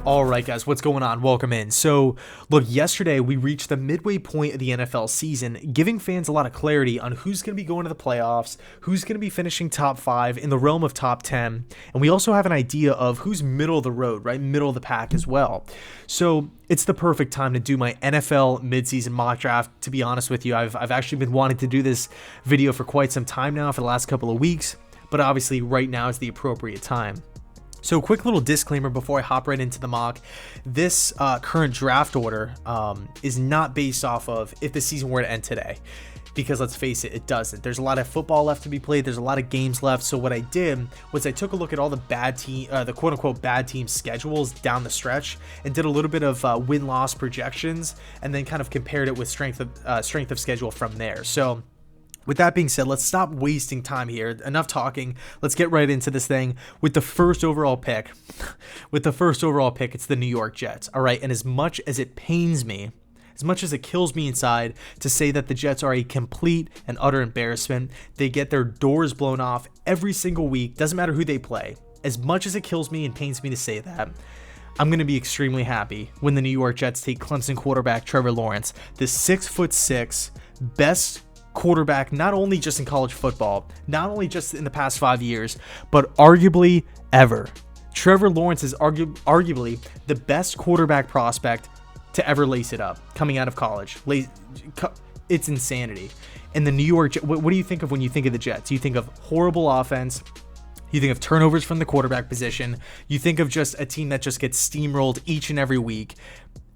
All right, guys, what's going on? Welcome in. So, look, yesterday we reached the midway point of the NFL season, giving fans a lot of clarity on who's going to be going to the playoffs, who's going to be finishing top 5 in the realm of top 10, and we also have an idea of who's middle of the road, right? Middle of the pack as well. So, it's the perfect time to do my NFL midseason mock draft. To be honest with you, I've actually been wanting to do this video for quite some time now, for the last couple of weeks, but obviously right now is the appropriate time. So quick little disclaimer before I hop right into the mock. This current draft order is not based off of if the season were to end today, because let's face it, it doesn't. There's a lot of football left to be played. There's a lot of games left. So what I did was I took a look at all the the quote unquote bad team schedules down the stretch and did a little bit of win-loss projections and then kind of compared it with strength of schedule from there. So with that being said, let's stop wasting time here. Enough talking. Let's get right into this thing. With the first overall pick, it's the New York Jets. All right. And as much as it pains me, as much as it kills me inside to say that the Jets are a complete and utter embarrassment, they get their doors blown off every single week. Doesn't matter who they play. As much as it kills me and pains me to say that, I'm going to be extremely happy when the New York Jets take Clemson quarterback Trevor Lawrence, the 6'6", best quarterback, not only just in college football, not only just in the past 5 years, but arguably ever. Trevor Lawrence is arguably the best quarterback prospect to ever lace it up coming out of college. It's insanity. And the New York, what do you think of when you think of the Jets? You think of horrible offense. You think of turnovers from the quarterback position. You think of just a team that just gets steamrolled each and every week.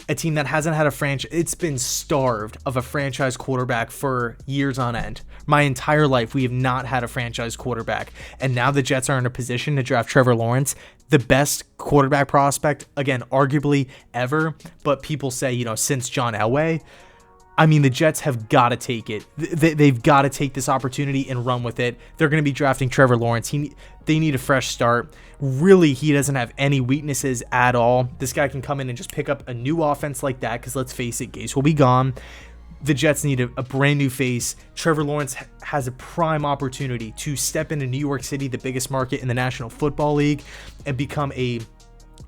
A team that hasn't had a franchise, it's been starved of a franchise quarterback for years on end. My entire life, we have not had a franchise quarterback. And now the Jets are in a position to draft Trevor Lawrence, the best quarterback prospect, again, arguably ever. But people say, since John Elway. I mean, the Jets have got to take it. They've got to take this opportunity and run with it. They're going to be drafting Trevor Lawrence. They need a fresh start. Really, he doesn't have any weaknesses at all. This guy can come in and just pick up a new offense like that because let's face it, Gase will be gone. The Jets need a brand new face. Trevor Lawrence has a prime opportunity to step into New York City, the biggest market in the National Football League, and become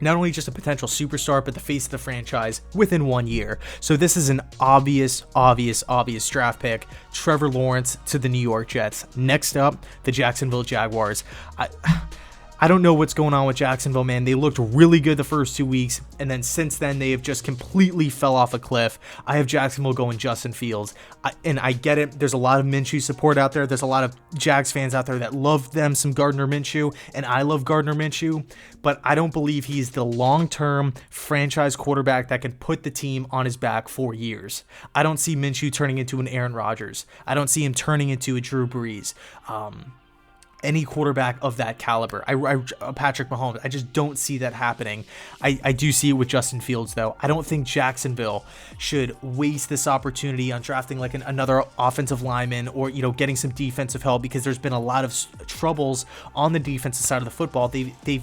not only just a potential superstar, but the face of the franchise within 1 year. So this is an obvious draft pick. Trevor Lawrence to the New York Jets. Next up, the Jacksonville Jaguars. I don't know what's going on with Jacksonville, man. They looked really good the first 2 weeks, and then since then, they have just completely fell off a cliff. I have Jacksonville going Justin Fields, and I get it. There's a lot of Minshew support out there. There's a lot of Jags fans out there that love them some Gardner Minshew, and I love Gardner Minshew, but I don't believe he's the long-term franchise quarterback that can put the team on his back for years. I don't see Minshew turning into an Aaron Rodgers. I don't see him turning into a Drew Brees. Any quarterback of that caliber. Patrick Mahomes, I just don't see that happening. I do see it with Justin Fields, though. I don't think Jacksonville should waste this opportunity on drafting like another offensive lineman or, getting some defensive help because there's been a lot of troubles on the defensive side of the football. They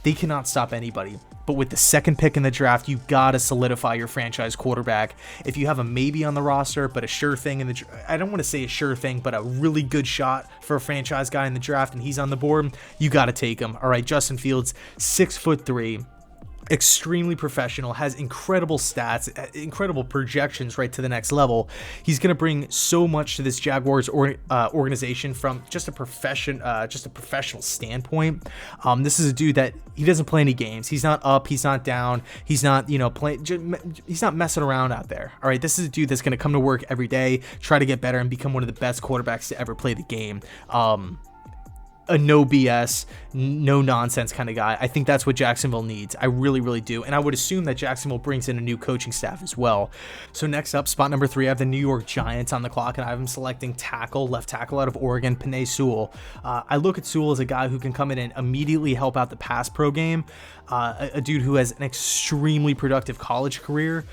cannot stop anybody. But with the second pick in the draft, you got to solidify your franchise quarterback. If you have a maybe on the roster, but a sure thing I don't want to say a sure thing, but a really good shot for a franchise guy in the draft and he's on the board, you got to take him. All right, Justin Fields, 6'3", extremely professional, has incredible stats, incredible projections right to the next level. He's going to bring so much to this Jaguars organization from just a professional standpoint. This is a dude that he doesn't play any games. He's not up, he's not down, he's not he's not messing around out there. All right, this is a dude that's going to come to work every day, try to get better, and become one of the best quarterbacks to ever play the game. A no BS, no nonsense kind of guy. I think that's what Jacksonville needs. I really, really do. And I would assume that Jacksonville brings in a new coaching staff as well. So next up, spot number 3, I have the New York Giants on the clock, and I have them selecting left tackle out of Oregon, Penei Sewell. I look at Sewell as a guy who can come in and immediately help out the pass pro game. A dude who has an extremely productive college career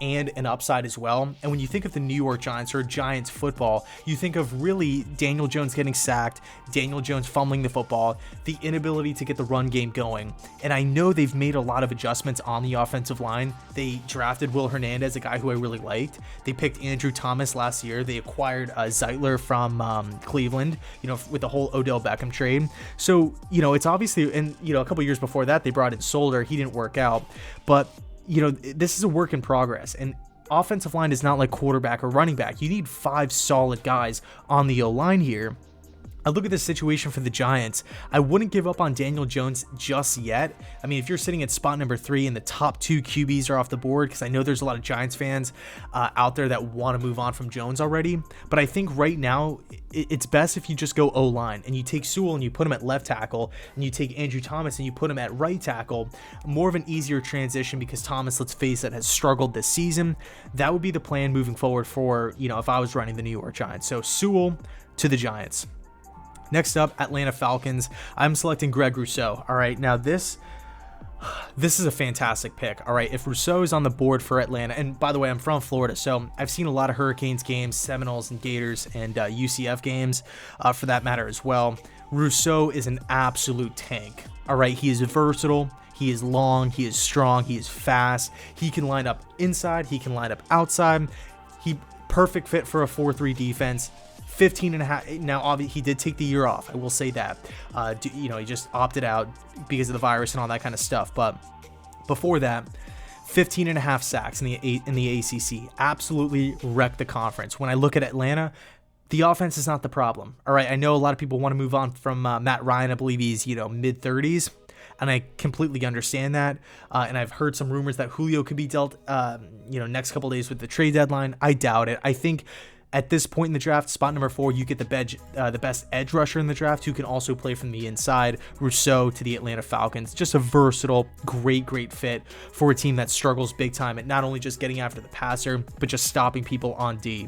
and an upside as well. And when you think of the New York Giants or Giants football, you think of really Daniel Jones getting sacked, Daniel Jones fumbling the football, the inability to get the run game going. And I know they've made a lot of adjustments on the offensive line. They drafted Will Hernandez, a guy who I really liked. They picked Andrew Thomas last year. They acquired Zeitler from Cleveland, with the whole Odell Beckham trade. So, it's obviously, and, a couple years before that, they brought in Solder. He didn't work out. But, this is a work in progress. And offensive line is not like quarterback or running back. You need 5 solid guys on the O-line here. I look at the situation for the Giants. I wouldn't give up on Daniel Jones just yet. I mean, if you're sitting at spot number 3 and the top 2 QBs are off the board, because I know there's a lot of Giants fans out there that want to move on from Jones already. But I think right now it's best if you just go O-line and you take Sewell and you put him at left tackle, and you take Andrew Thomas and you put him at right tackle. More of an easier transition because Thomas, let's face it, has struggled this season. That would be the plan moving forward for, if I was running the New York Giants. So Sewell to the Giants. Next up, Atlanta Falcons. I'm selecting Greg Rousseau. All right, now this is a fantastic pick. All right, if Rousseau is on the board for Atlanta, and by the way, I'm from Florida, so I've seen a lot of Hurricanes games, Seminoles and Gators, and UCF games for that matter as well. Rousseau is an absolute tank. All right, he is versatile. He is long. He is strong. He is fast. He can line up inside. He can line up outside. He perfect fit for a 4-3 defense. 15.5. Now, obviously, he did take the year off. I will say that. He just opted out because of the virus and all that kind of stuff. But before that, 15.5 sacks in the ACC. Absolutely wrecked the conference. When I look at Atlanta, the offense is not the problem. All right, I know a lot of people want to move on from Matt Ryan. I believe he's mid-30s. And I completely understand that. And I've heard some rumors that Julio could be dealt, next couple days with the trade deadline. I doubt it. I think at this point in the draft, spot number 4, you get the best edge rusher in the draft who can also play from the inside. Rousseau to the Atlanta Falcons. Just a versatile, great fit for a team that struggles big time at not only just getting after the passer, but just stopping people on D.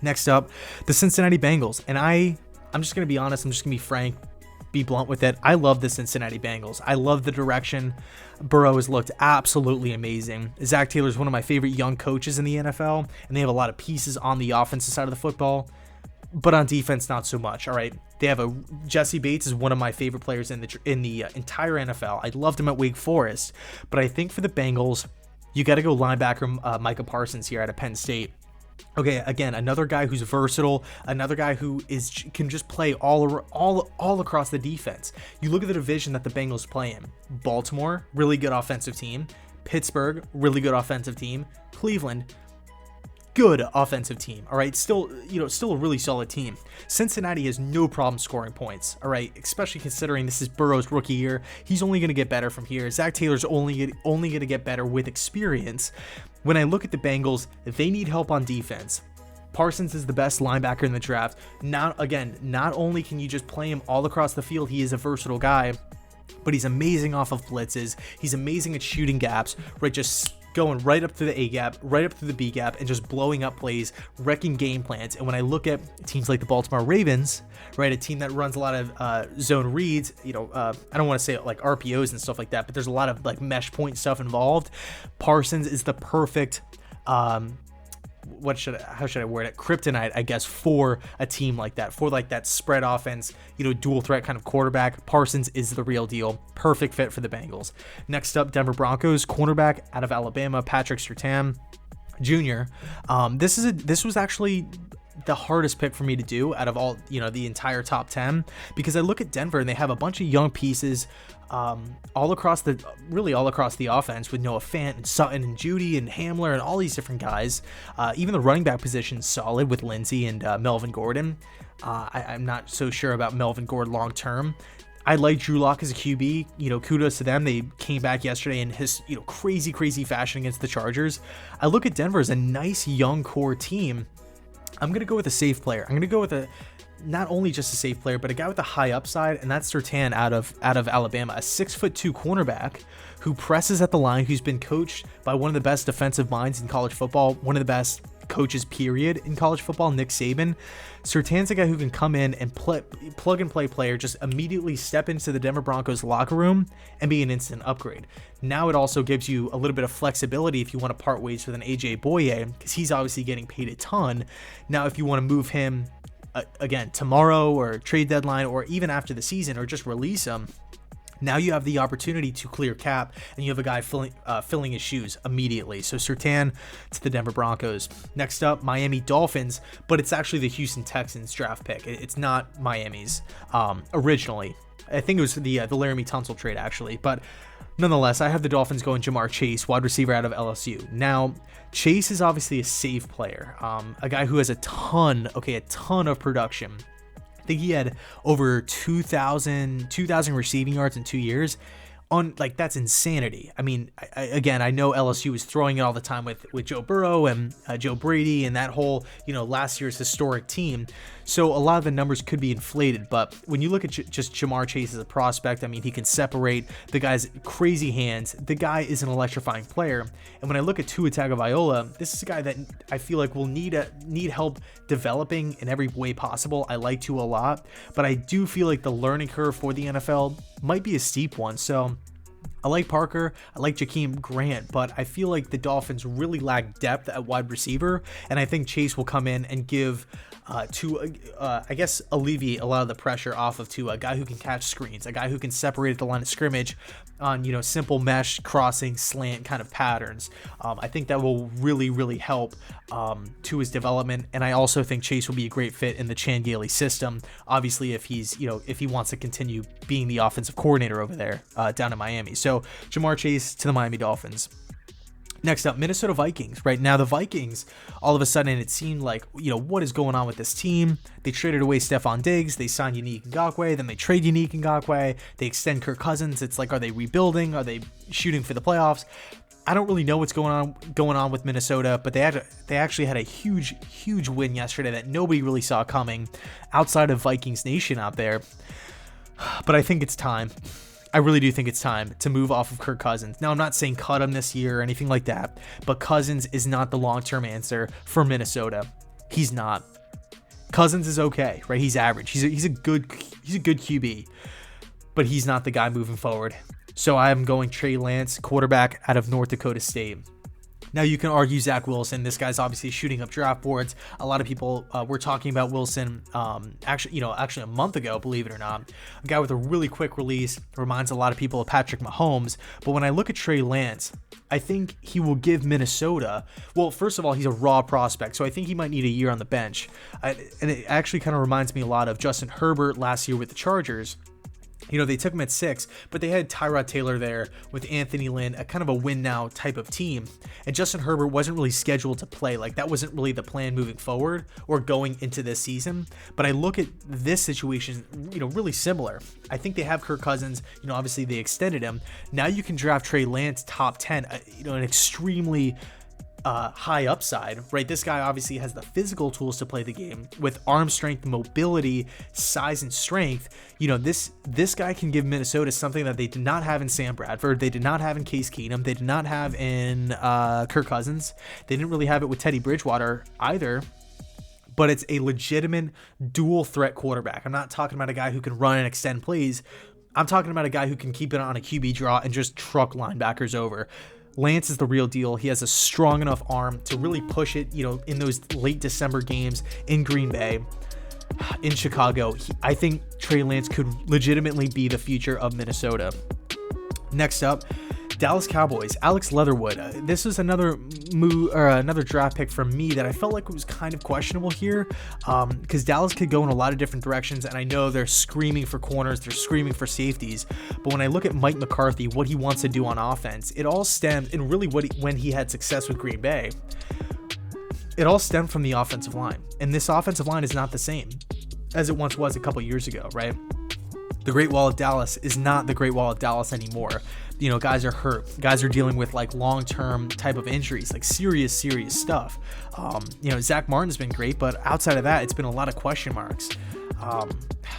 Next up, the Cincinnati Bengals. And I'm just going to be honest. I'm just going to be frank. Be blunt with it. I love the Cincinnati Bengals. I love the direction. Burrow has looked absolutely amazing. Zach Taylor is one of my favorite young coaches in the NFL, and they have a lot of pieces on the offensive side of the football, but on defense, not so much. All right, they have Jesse Bates is one of my favorite players in the entire NFL. I loved him at Wake Forest, but I think for the Bengals, you got to go linebacker Micah Parsons here out of Penn State. Okay, again, another guy who's versatile, another guy who can just play all across the defense. You look at the division that the Bengals play in. Baltimore, really good offensive team. Pittsburgh, really good offensive team. Cleveland, good offensive team. All right, still a really solid team. Cincinnati has no problem scoring points. All right, especially considering this is Burrow's rookie year. He's only going to get better from here. Zach Taylor's only going to get better with experience. When I look at the Bengals, they need help on defense. Parsons is the best linebacker in the draft. Not only can you just play him all across the field, he is a versatile guy, but he's amazing off of blitzes. He's amazing at shooting gaps, right? Just going right up to the A gap, right up to the B gap, and just blowing up plays, wrecking game plans. And when I look at teams like the Baltimore Ravens, right, a team that runs a lot of zone reads, I don't want to say like RPOs and stuff like that, but there's a lot of like mesh point stuff involved. Parsons is the perfect how should I word it? Kryptonite, I guess, for a team like that, for like that spread offense, dual threat kind of quarterback. Parsons is the real deal. Perfect fit for the Bengals. Next up, Denver Broncos, cornerback out of Alabama, Patrick Surtain Jr. This was actually the hardest pick for me to do out of all, the entire top 10, because I look at Denver and they have a bunch of young pieces all across the offense with Noah Fant and Sutton and Judy and Hamler and all these different guys. Even the running back position is solid with Lindsey and Melvin Gordon. I'm not so sure about Melvin Gordon long term. I like Drew Lock as a QB. Kudos to them. They came back yesterday in his crazy fashion against the Chargers. I look at Denver as a nice young core team. I'm going to go with a safe player. I'm going to go with not only just a safe player, but a guy with a high upside, and that's Surtain out of Alabama, a 6'2" cornerback who presses at the line, who's been coached by one of the best defensive minds in college football, one of the best coaches, period, in college football, Nick Saban. Surtain's a guy who can come in and plug and play player, just immediately step into the Denver Broncos locker room and be an instant upgrade. Now it also gives you a little bit of flexibility if you want to part ways with an AJ Boye, because he's obviously getting paid a ton. Now if you want to move him again, tomorrow or trade deadline or even after the season, or just release him, now you have the opportunity to clear cap, and you have a guy filling his shoes immediately. So Surtain to the Denver Broncos. Next up, Miami Dolphins, but it's actually the Houston Texans draft pick. It's not Miami's originally. I think it was the Laramie Tunsil trade, actually. But nonetheless, I have the Dolphins going Jamar Chase, wide receiver out of LSU. Now, Chase is obviously a safe player, a guy who has a ton of production. I think he had over 2,000 receiving yards in 2 years. That's insanity. I mean, I know LSU was throwing it all the time with Joe Burrow and Joe Brady and that whole, last year's historic team. So a lot of the numbers could be inflated, but when you look at just Jamar Chase as a prospect, I mean, he can separate. The guy's crazy hands. The guy is an electrifying player. And when I look at Tua Tagovailoa, this is a guy that I feel like will need help developing in every way possible. I like Tua a lot, but I do feel like the learning curve for the NFL might be a steep one. So I like Parker, I like Jakeem Grant, but I feel like the Dolphins really lack depth at wide receiver, and I think Chase will come in and give alleviate a lot of the pressure off of Tua, a guy who can catch screens, a guy who can separate at the line of scrimmage on, simple mesh, crossing, slant kind of patterns. I think that will really, really help Tua's development, and I also think Chase will be a great fit in the Chan Gailey system, obviously if if he wants to continue being the offensive coordinator over there down in Miami. So Jamar Chase to the Miami Dolphins. Next up, Minnesota Vikings. Right now, the Vikings, all of a sudden, it seemed like, what is going on with this team? They traded away Stephon Diggs. They signed Unique Ngakoue. Then they trade Unique Ngakoue. They extend Kirk Cousins. It's like, are they rebuilding? Are they shooting for the playoffs? I don't really know what's going on with Minnesota, but they actually had a huge win yesterday that nobody really saw coming outside of Vikings Nation out there. But I think it's time. I really do think it's time to move off of Kirk Cousins. Now, I'm not saying cut him this year or anything like that, but Cousins is not the long-term answer for Minnesota. He's not. Cousins is okay, right? He's average. He's a good QB, but he's not the guy moving forward. So I am going Trey Lance, quarterback out of North Dakota State. Now, you can argue Zach Wilson. This guy's obviously shooting up draft boards. A lot of people were talking about Wilson actually a month ago, believe it or not. A guy with a really quick release, reminds a lot of people of Patrick Mahomes. But when I look at Trey Lance, I think he will give Minnesota, well, first of all, he's a raw prospect, so I think he might need a year on the bench. And it actually kind of reminds me a lot of Justin Herbert last year with the Chargers. They took him at 6, but they had Tyrod Taylor there with Anthony Lynn, a kind of a win now type of team. And Justin Herbert wasn't really scheduled to play. Like, that wasn't really the plan moving forward or going into this season. But I look at this situation, really similar. I think they have Kirk Cousins. Obviously they extended him. Now you can draft Trey Lance top 10, an extremely high upside, right? This guy obviously has the physical tools to play the game with arm strength, mobility, size, and strength. This guy can give Minnesota something that they did not have in Sam Bradford. They did not have in Case Keenum. They did not have in Kirk Cousins. They didn't really have it with Teddy Bridgewater either. But it's a legitimate dual threat quarterback. I'm not talking about a guy who can run and extend plays. I'm talking about a guy who can keep it on a QB draw and just truck linebackers over. Lance is the real deal. He has a strong enough arm to really push it, in those late December games in Green Bay, in Chicago. I think Trey Lance could legitimately be the future of Minnesota. Next up, Dallas Cowboys, Alex Leatherwood. This is another draft pick from me that I felt like was kind of questionable here, because Dallas could go in a lot of different directions, and I know they're screaming for corners, they're screaming for safeties, but when I look at Mike McCarthy, what he wants to do on offense, it all stemmed, and really when he had success with Green Bay, it all stemmed from the offensive line, and this offensive line is not the same as it once was a couple years ago, right? The Great Wall of Dallas is not the Great Wall of Dallas anymore. Guys are hurt. Guys are dealing with like long-term type of injuries, like serious stuff. Zach Martin's been great, but outside of that, it's been a lot of question marks.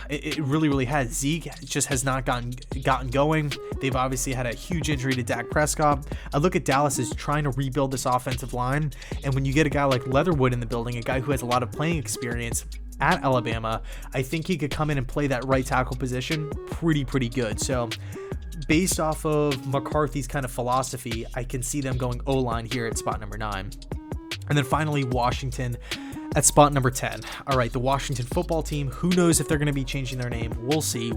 It really has. Zeke just has not gotten going. They've obviously had a huge injury to Dak Prescott. I look at Dallas as trying to rebuild this offensive line, and when you get a guy like Leatherwood in the building, a guy who has a lot of playing experience at Alabama, I think he could come in and play that right tackle position pretty good. So based off of McCarthy's kind of philosophy, I can see them going O-line here at spot number 9. And then finally, Washington. At spot number 10, all right, the Washington football team. Who knows if they're going to be changing their name? We'll see.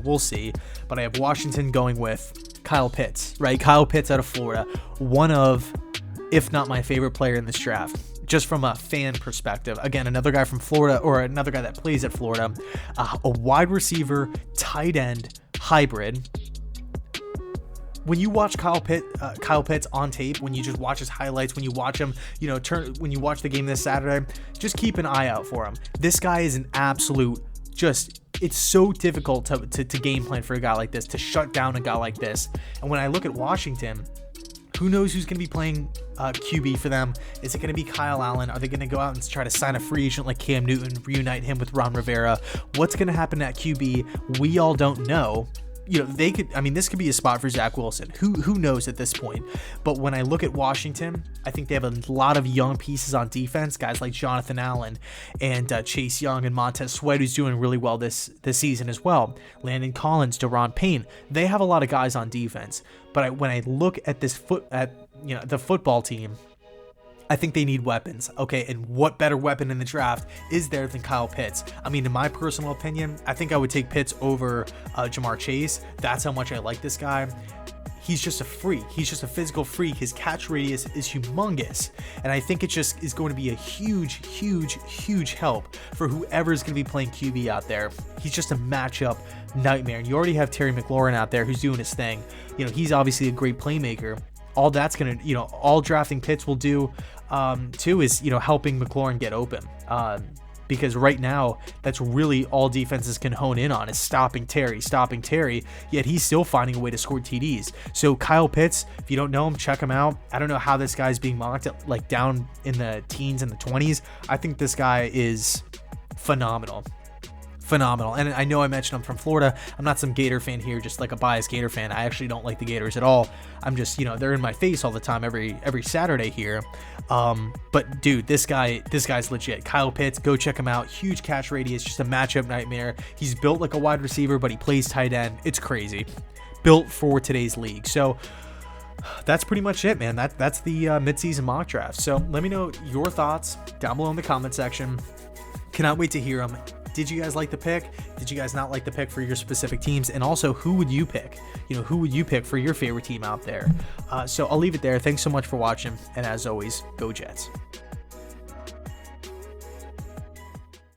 But I have Washington going with Kyle Pitts, right? Kyle Pitts out of Florida, one of, if not my favorite player in this draft, just from a fan perspective. Again, another guy from Florida, or another guy that plays at Florida, a wide receiver, tight end hybrid. When you watch Kyle Pitts on tape, when you just watch his highlights, when you watch him, when you watch the game this Saturday, just keep an eye out for him. This guy is an absolute, it's so difficult to game plan for a guy like this, to shut down a guy like this. And when I look at Washington, who knows who's going to be playing QB for them? Is it going to be Kyle Allen? Are they going to go out and try to sign a free agent like Cam Newton, reunite him with Ron Rivera? What's going to happen at QB? We all don't know. They could, this could be a spot for Zach Wilson. Who knows at this point? But when I look at Washington, I think they have a lot of young pieces on defense, guys like Jonathan Allen and Chase Young and Montez Sweat, who's doing really well this season as well. Landon Collins, Deron Payne. They have a lot of guys on defense. But when I look at the football team, I think they need weapons. Okay, and what better weapon in the draft is there than Kyle Pitts? In my personal opinion, I think I would take Pitts over Jamar Chase. That's how much I like this guy. He's just a freak. He's just a physical freak. His catch radius is humongous. And I think it just is going to be a huge, huge, huge help for whoever's going to be playing QB out there. He's just a matchup nightmare. And you already have Terry McLaurin out there who's doing his thing. He's obviously a great playmaker. All that's going to, all drafting Pitts will do too is, helping McLaurin get open. Because right now, that's really all defenses can hone in on is stopping Terry, yet he's still finding a way to score TDs. So Kyle Pitts, if you don't know him, check him out. I don't know how this guy's being mocked at, down in the teens and the 20s. I think this guy is phenomenal. And I know I mentioned I'm from Florida. I'm not some Gator fan here, just like a biased Gator fan. I actually don't like the Gators at all. I'm just, they're in my face all the time every Saturday here. But dude, this guy's legit. Kyle Pitts, go check him out. Huge catch radius, just a matchup nightmare. He's built like a wide receiver, but he plays tight end. It's crazy. Built for today's league. So that's pretty much it, man. That's the midseason mock draft. So let me know your thoughts down below in the comment section. Cannot wait to hear them. Did you guys like the pick? Did you guys not like the pick for your specific teams? And also, who would you pick? Who would you pick for your favorite team out there? So I'll leave it there. Thanks so much for watching. And as always, go Jets.